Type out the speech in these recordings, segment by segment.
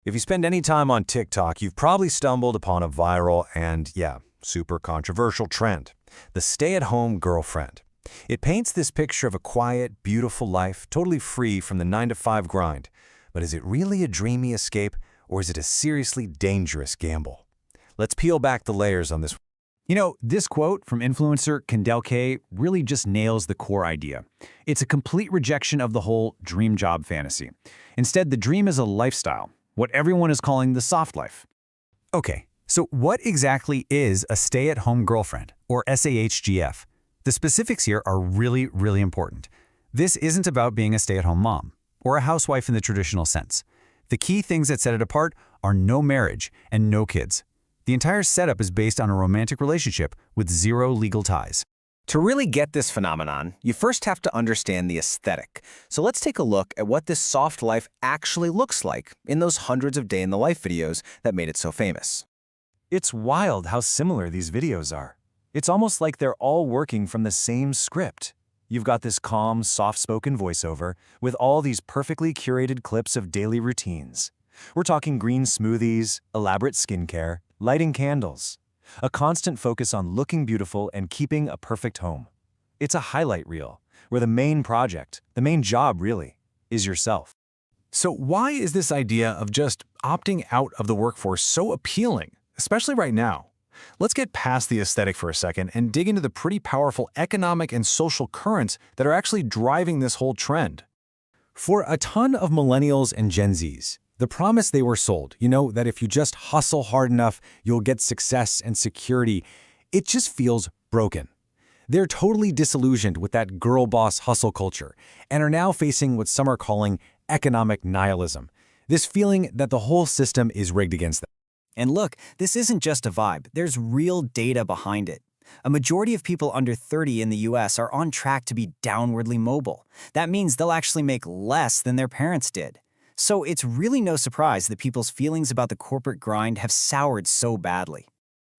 If you spend any time on TikTok, you've probably stumbled upon a viral and, yeah, super controversial trend: the stay-at-home girlfriend. It paints this picture of a quiet, beautiful life, totally free from the 9-to-5 grind. But is it really a dreamy escape, or is it a seriously dangerous gamble? Let's peel back the layers on this. This quote from influencer Kendelke really just nails the core idea. It's a complete rejection of the whole dream job fantasy. Instead, the dream is a lifestyle, what everyone is calling the soft life. Okay, so what exactly is a stay-at-home girlfriend, or SAHGF? The specifics here are really, really important. This isn't about being a stay-at-home mom, or a housewife in the traditional sense. The key things that set it apart are no marriage and no kids. The entire setup is based on a romantic relationship with zero legal ties. To really get this phenomenon, you first have to understand the aesthetic. So let's take a look at what this soft life actually looks like in those hundreds of day-in-the-life videos that made it so famous. It's wild how similar these videos are. It's almost like they're all working from the same script. You've got this calm, soft-spoken voiceover with all these perfectly curated clips of daily routines. We're talking green smoothies, elaborate skincare, lighting candles, a constant focus on looking beautiful and keeping a perfect home. It's a highlight reel, where the main project, the main job really, is yourself. So why is this idea of just opting out of the workforce so appealing, especially right now? Let's get past the aesthetic for a second and dig into the pretty powerful economic and social currents that are actually driving this whole trend. For a ton of millennials and Gen Zs, the promise they were sold, that if you just hustle hard enough, you'll get success and security, it just feels broken. They're totally disillusioned with that girl boss hustle culture and are now facing what some are calling economic nihilism, this feeling that the whole system is rigged against them. And look, this isn't just a vibe. There's real data behind it. A majority of people under 30 in the US are on track to be downwardly mobile. That means they'll actually make less than their parents did. So it's really no surprise that people's feelings about the corporate grind have soured so badly.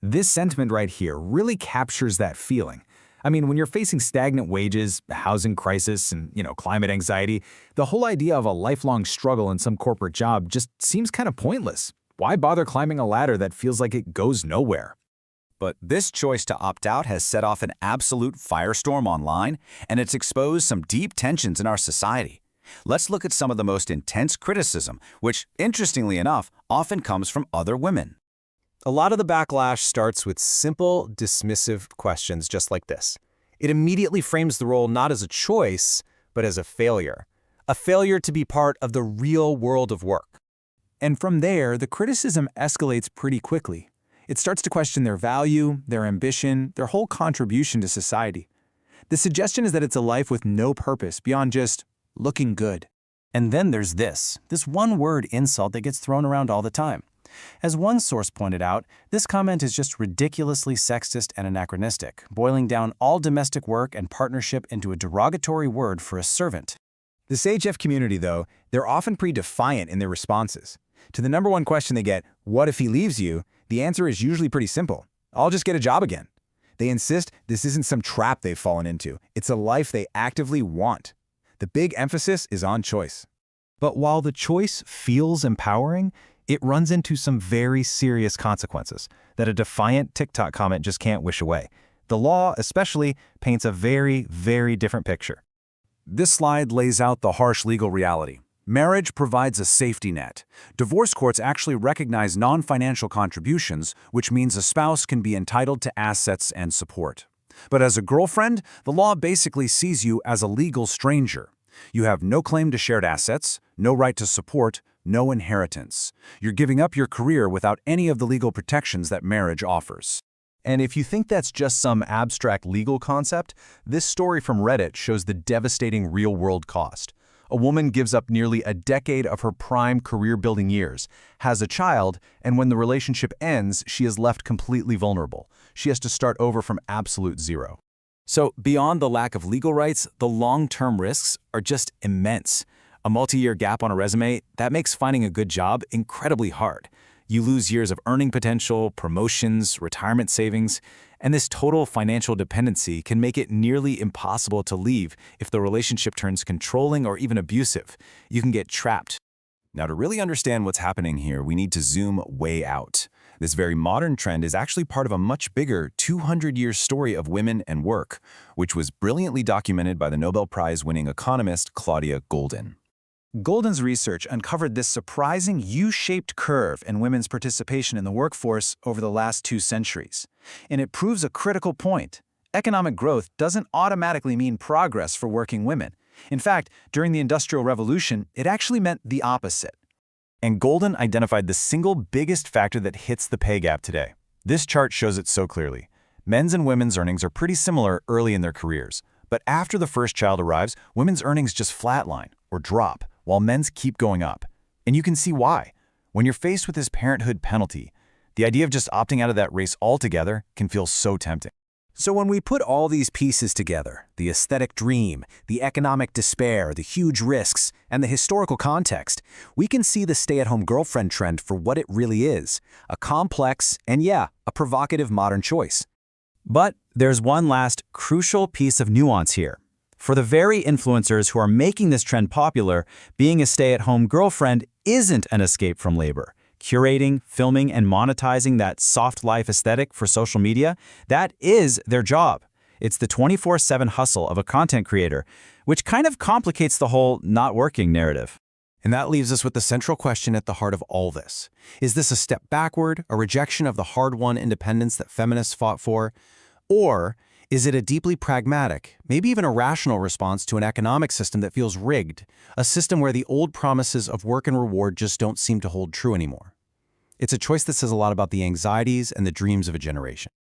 This sentiment right here really captures that feeling. I mean, when you're facing stagnant wages, a housing crisis, and, climate anxiety, the whole idea of a lifelong struggle in some corporate job just seems kind of pointless. Why bother climbing a ladder that feels like it goes nowhere? But this choice to opt out has set off an absolute firestorm online, and it's exposed some deep tensions in our society. Let's look at some of the most intense criticism, which, interestingly enough, often comes from other women. A lot of the backlash starts with simple, dismissive questions just like this. It immediately frames the role not as a choice, but as a failure to be part of the real world of work. And from there, the criticism escalates pretty quickly. It starts to question their value, their ambition, their whole contribution to society. The suggestion is that it's a life with no purpose beyond just looking good. And then there's this one-word insult that gets thrown around all the time. As one source pointed out, this comment is just ridiculously sexist and anachronistic, boiling down all domestic work and partnership into a derogatory word for a servant. The SAHGF community, though, they're often pretty defiant in their responses. To the number one question they get, what if he leaves you? The answer is usually pretty simple. I'll just get a job again. They insist this isn't some trap they've fallen into. It's a life they actively want. The big emphasis is on choice. But while the choice feels empowering, it runs into some very serious consequences that a defiant TikTok comment just can't wish away. The law, especially, paints a very, very different picture. This slide lays out the harsh legal reality. Marriage provides a safety net. Divorce courts actually recognize non-financial contributions, which means a spouse can be entitled to assets and support. But as a girlfriend, the law basically sees you as a legal stranger. You have no claim to shared assets, no right to support, no inheritance. You're giving up your career without any of the legal protections that marriage offers. And if you think that's just some abstract legal concept, this story from Reddit shows the devastating real-world cost. A woman gives up nearly a decade of her prime career-building years, has a child, and when the relationship ends, she is left completely vulnerable. She has to start over from absolute zero. So beyond the lack of legal rights, the long-term risks are just immense. A multi-year gap on a resume, that makes finding a good job incredibly hard. You lose years of earning potential, promotions, retirement savings, and this total financial dependency can make it nearly impossible to leave if the relationship turns controlling or even abusive. You can get trapped. Now, to really understand what's happening here, we need to zoom way out. This very modern trend is actually part of a much bigger 200-year story of women and work, which was brilliantly documented by the Nobel Prize-winning economist Claudia Goldin. Goldin's research uncovered this surprising U-shaped curve in women's participation in the workforce over the last 2 centuries. And it proves a critical point. Economic growth doesn't automatically mean progress for working women. In fact, during the Industrial Revolution, it actually meant the opposite. And Goldin identified the single biggest factor that hits the pay gap today. This chart shows it so clearly. Men's and women's earnings are pretty similar early in their careers. But after the first child arrives, women's earnings just flatline or drop, while men's keep going up. And you can see why. When you're faced with this parenthood penalty, the idea of just opting out of that race altogether can feel so tempting. So when we put all these pieces together, the aesthetic dream, the economic despair, the huge risks, and the historical context, we can see the stay-at-home girlfriend trend for what it really is, a complex and, yeah, a provocative modern choice. But there's one last crucial piece of nuance here. For the very influencers who are making this trend popular, being a stay-at-home girlfriend isn't an escape from labor. Curating, filming, and monetizing that soft life aesthetic for social media, that is their job. It's the 24/7 hustle of a content creator, which kind of complicates the whole not working narrative. And that leaves us with the central question at the heart of all this. Is this a step backward, a rejection of the hard-won independence that feminists fought for? Or is it a deeply pragmatic, maybe even a rational response to an economic system that feels rigged, a system where the old promises of work and reward just don't seem to hold true anymore? It's a choice that says a lot about the anxieties and the dreams of a generation.